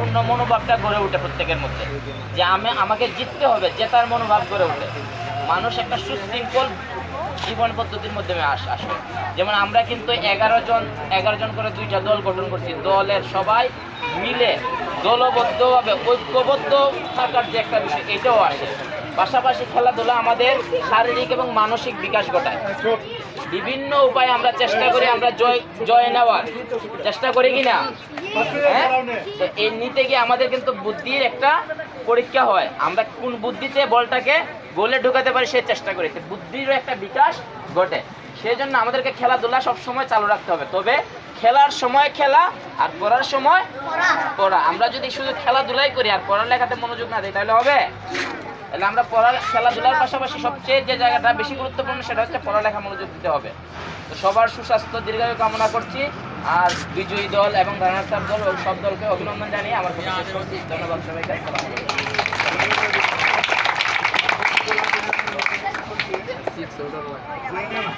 প্রতিযোগিতাপূর্ণ মনোভাবটা গড়ে ওঠে প্রত্যেকের মধ্যে, যে আমাকে জিততে হবে, জেতার মনোভাব গড়ে ওঠে। মানুষ একটা সুশৃঙ্খল জীবন পদ্ধতির মাধ্যমে আসে। যেমন আমরা কিন্তু 11 জন করে 2টা দল গঠন করছি, দলের সবাই মিলে দলবদ্ধভাবে ঐক্যবদ্ধ থাকার যে একটা বিষয়, এটাও আসে। পাশাপাশি খেলাধুলা আমাদের শারীরিক এবং মানসিক বিকাশ ঘটায়। বিভিন্ন উপায়ে আমরা চেষ্টা করি, আমরা জয় নেওয়ার চেষ্টা করি কিনা, হ্যাঁ? তো এই নিতে গিয়ে আমাদের কিন্তু বুদ্ধির একটা পরীক্ষা হয়, আমরা কোন বুদ্ধিতে বলটাকে গোলে ঢুকাতে পারি সেই চেষ্টা করি, বুদ্ধিরও একটা বিকাশ ঘটে। সেই জন্য আমাদেরকে খেলাধুলা সবসময় চালু রাখতে হবে। তবে খেলার সময় খেলা আর পড়ার সময় পড়া। আমরা যদি শুধু খেলাধুলাই করি আর পড়ালেখাতে মনোযোগ না দিই তাহলে হবে? তাহলে আমরা খেলাধুলার পাশাপাশি সবচেয়ে যে জায়গাটা বেশি গুরুত্বপূর্ণ সেটা হচ্ছে পড়ালেখা মনোযোগ দিতে হবে। তো সবার সুস্বাস্থ্য দীর্ঘায়ু কামনা করছি। আর বিজয়ী দল এবং রানার্স দল ও সব দলকে অভিনন্দন জানিয়ে আমার কথা শেষ করছি। ধন্যবাদ সবাইকে। আসসালামু আলাইকুম।